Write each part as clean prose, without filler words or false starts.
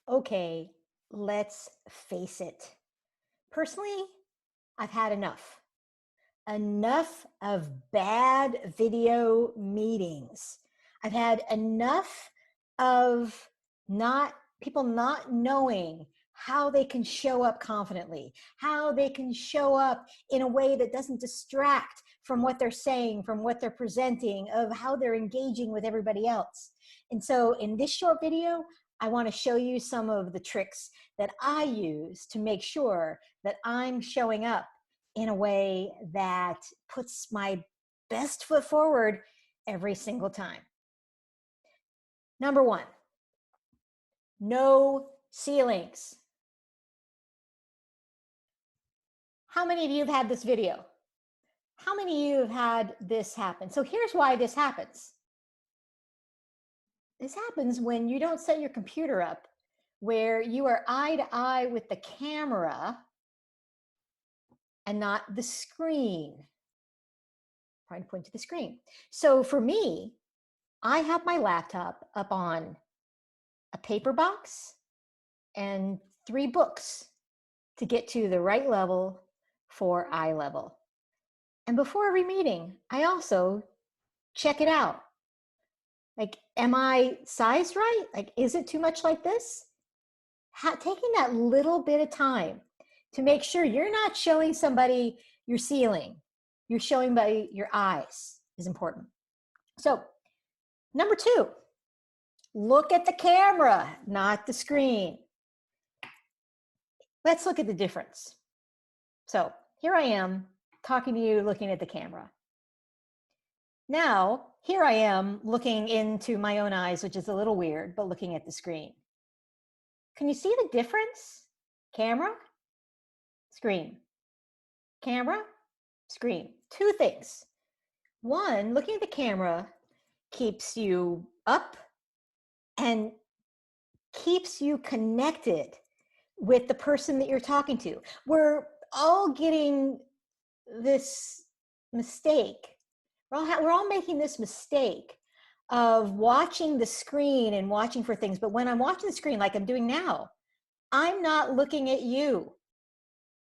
Okay, let's face it. Personally, I've had enough. Enough of bad video meetings. I've had enough of not people not knowing how they can show up confidently, how they can show up in a way that doesn't distract from what they're saying, from what they're presenting, of how they're engaging with everybody else. And so in this short video, I want to show you some of the tricks that I use to make sure that I'm showing up in a way that puts my best foot forward every single time. Number one, no ceilings. How many of you have had this video? How many of you have had this happen? So here's why this happens. This happens when you don't set your computer up where you are eye to eye with the camera and not the screen. Trying to point to the screen. So for me, I have my laptop up on a paper box and 3 books to get to the right level for eye level. And before every meeting, I also check it out. Like, am I sized right? Like, is it too much like this? Taking that little bit of time to make sure you're not showing somebody your ceiling, you're showing by your eyes is important. So, number 2, look at the camera, not the screen. Let's look at the difference. So here I am talking to you, looking at the camera. Now, here I am looking into my own eyes, which is a little weird, but looking at the screen. Can you see the difference? Camera, screen. Camera, screen. 2 things. One, looking at the camera keeps you up and keeps you connected with the person that you're talking to. We're all getting this mistake. We're all making this mistake of watching the screen and watching for things. But when I'm watching the screen, like I'm doing now, I'm not looking at you.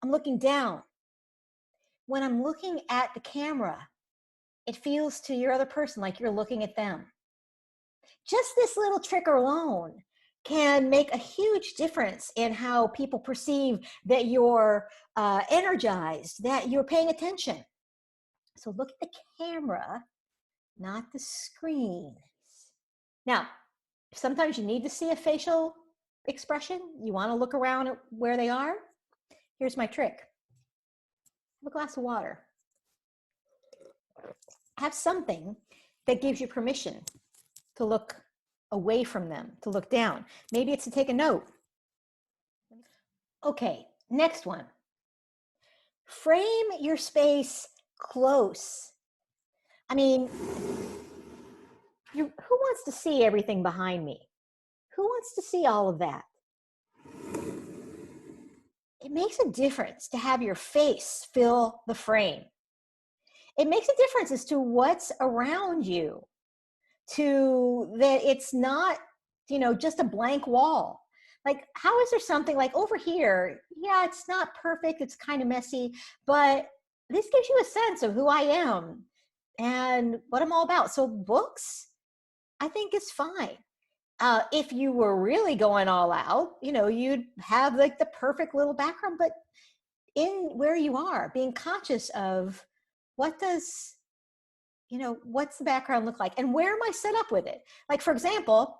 I'm looking down. When I'm looking at the camera, it feels to your other person like you're looking at them. Just this little trick alone can make a huge difference in how people perceive that you're energized, that you're paying attention. So look at the camera, not the screen. Now, sometimes you need to see a facial expression. You want to look around at where they are. Here's my trick. Have a glass of water. Have something that gives you permission to look away from them, to look down. Maybe it's to take a note. Okay, next one. Frame your space close. I mean, who wants to see everything behind me? Who wants to see all of that? It makes a difference to have your face fill the frame. It makes a difference as to what's around you, to that it's not, just a blank wall. Like, how is there something like over here? Yeah, it's not perfect. It's kind of messy, but this gives you a sense of who I am and what I'm all about. So books, I think, is fine. If you were really going all out, you'd have like the perfect little background, but in where you are, being conscious of what's the background look like and where am I set up with it? Like, for example,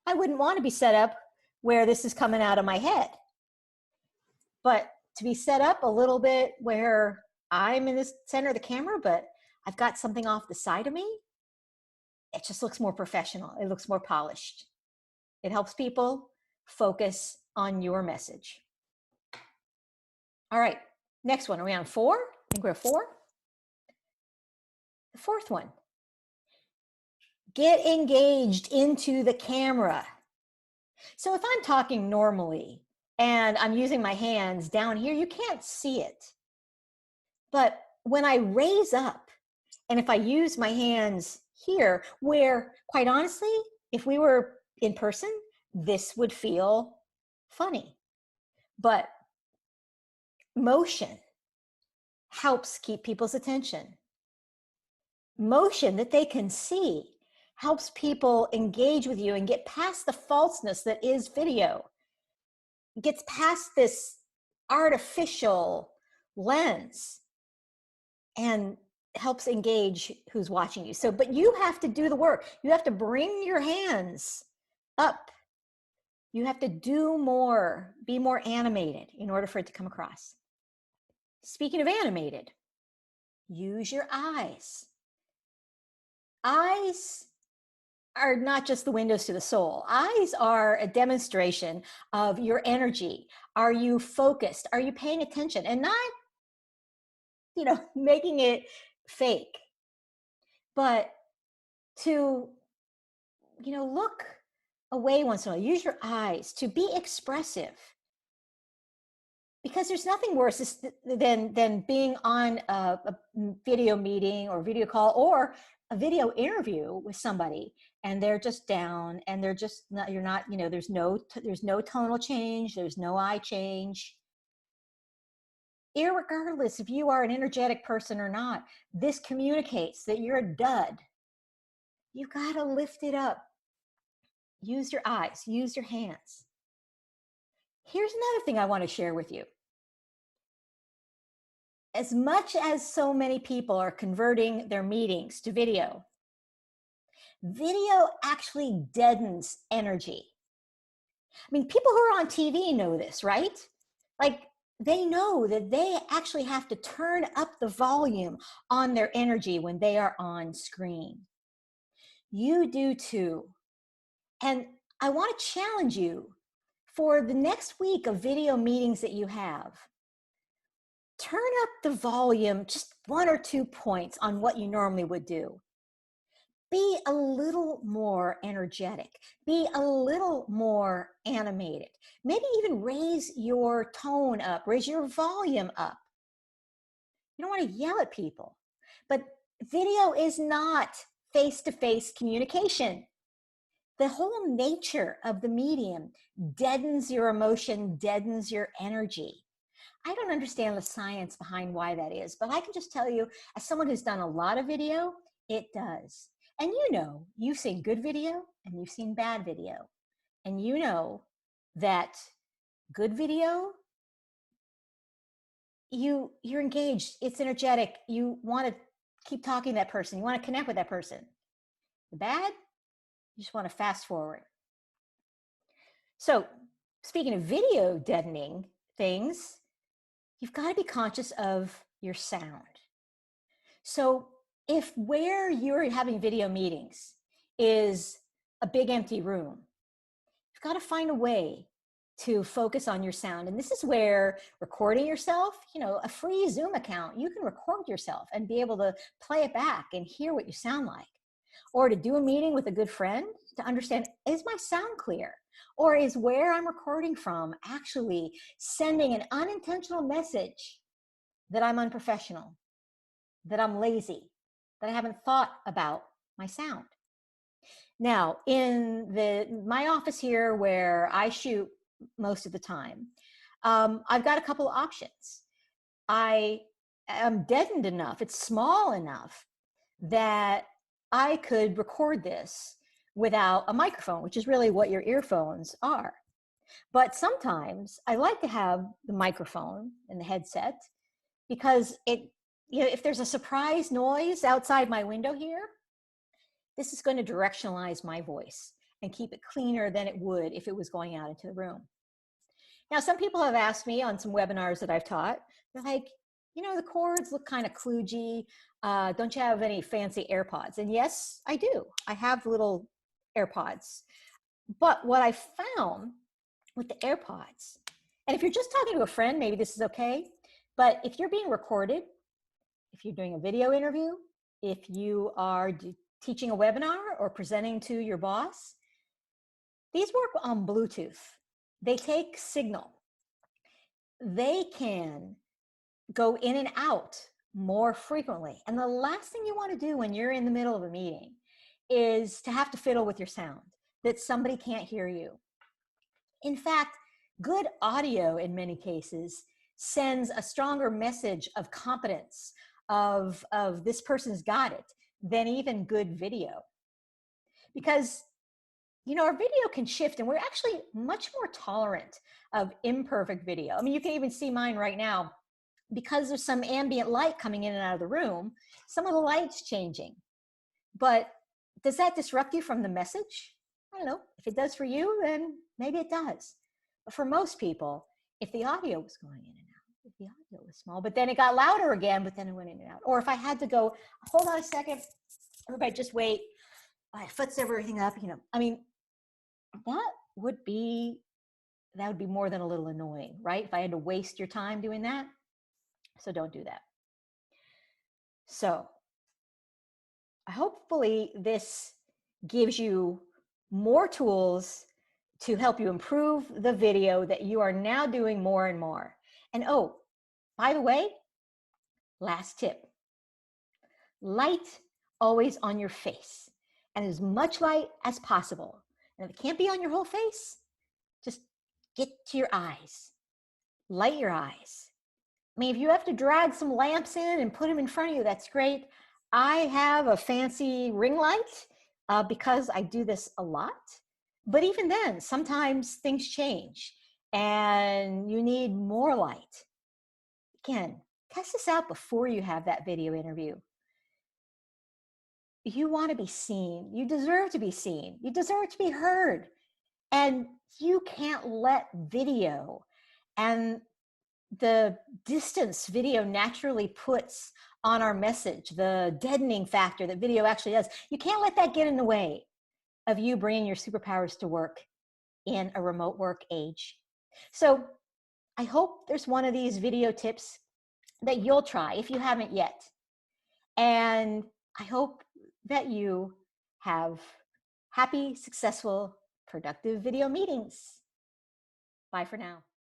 I wouldn't want to be set up where this is coming out of my head, but to be set up a little bit where I'm in the center of the camera, but I've got something off the side of me, it just looks more professional. It looks more polished. It helps people focus on your message. All right, next one. Are we on 4? I think we're 4. The 4th one. Get engaged into the camera. So if I'm talking normally and I'm using my hands down here, you can't see it. But when I raise up and if I use my hands here, where quite honestly, if we were in person, this would feel funny. But motion helps keep people's attention. Motion that they can see helps people engage with you and get past the falseness that is video, gets past this artificial lens and helps engage who's watching you. So, but you have to do the work. You have to bring your hands up. You have to do more, be more animated in order for it to come across. Speaking of animated, use your eyes. Eyes are not just the windows to the soul. Eyes are a demonstration of your energy. Are you focused? Are you paying attention? And not, making it fake, but to, look away once in a while. Use your eyes to be expressive. Because there's nothing worse than being on a video meeting or video call or a video interview with somebody and they're just down and they're just not, you're not, there's no tonal change, there's no eye change. Irregardless if you are an energetic person or not, this communicates that you're a dud. You got to lift it up. Use your eyes, use your hands. Here's another thing I want to share with you. As much as so many people are converting their meetings to video, video actually deadens energy. I mean, people who are on TV know this, right? Like, they know that they actually have to turn up the volume on their energy when they are on screen. You do too. And I want to challenge you for the next week of video meetings that you have. Turn up the volume just 1 or 2 points on what you normally would do. Be a little more energetic. Be a little more animated. Maybe even raise your tone up, raise your volume up. You don't want to yell at people, but video is not face-to-face communication. The whole nature of the medium deadens your emotion, deadens your energy. I don't understand the science behind why that is, but I can just tell you, as someone who's done a lot of video, it does. And you've seen good video and you've seen bad video. And you know that good video, you're engaged, it's energetic, you want to keep talking to that person, you want to connect with that person. The bad, you just want to fast forward. So speaking of video deadening things, you've got to be conscious of your sound. So if where you're having video meetings is a big empty room, you've got to find a way to focus on your sound. And this is where recording yourself, a free Zoom account, you can record yourself and be able to play it back and hear what you sound like. Or to do a meeting with a good friend to understand, is my sound clear? Or is where I'm recording from actually sending an unintentional message that I'm unprofessional, that I'm lazy, that I haven't thought about my sound? Now, in my office here where I shoot most of the time, I've got a couple of options. I am deadened enough, it's small enough that I could record this without a microphone, which is really what your earphones are. But sometimes I like to have the microphone and the headset because if there's a surprise noise outside my window here, this is going to directionalize my voice and keep it cleaner than it would if it was going out into the room. Now, some people have asked me on some webinars that I've taught, they're like, the cords look kind of kludgy. Don't you have any fancy AirPods? And yes, I do. I have little AirPods. But what I found with the AirPods, and if you're just talking to a friend, maybe this is okay. But if you're being recorded, if you're doing a video interview, if you are teaching a webinar or presenting to your boss, these work on Bluetooth. They take signal. They can go in and out more frequently. And the last thing you want to do when you're in the middle of a meeting is to have to fiddle with your sound, that somebody can't hear you. In fact, Good audio, in many cases, sends a stronger message of competence, of this person's got it, than even good video. Because, our video can shift, and we're actually much more tolerant of imperfect video. I mean, you can even see mine right now. Because there's some ambient light coming in and out of the room, some of the light's changing. But does that disrupt you from the message? I don't know. If it does for you, then maybe it does. But for most people, if the audio was going in and out, if the audio was small, but then it got louder again, but then it went in and out. Or if I had to go, hold on a second, everybody just wait, my foot's everything up, I mean, that would be more than a little annoying, right? If I had to waste your time doing that. So don't do that. So hopefully this gives you more tools to help you improve the video that you are now doing more and more. And oh, by the way, last tip, light always on your face, and as much light as possible. And if it can't be on your whole face, just get to your eyes, light your eyes. I mean, if you have to drag some lamps in and put them in front of you, that's great. I have a fancy ring light because I do this a lot. But even then, sometimes things change and you need more light. Again, test this out before you have that video interview. You want to be seen. You deserve to be seen. You deserve to be heard. And you can't let video and the distance video naturally puts on our message, the deadening factor that video actually does, you can't let that get in the way of you bringing your superpowers to work in a remote work age. So I hope there's one of these video tips that you'll try if you haven't yet. And I hope that you have happy, successful, productive video meetings. Bye for now.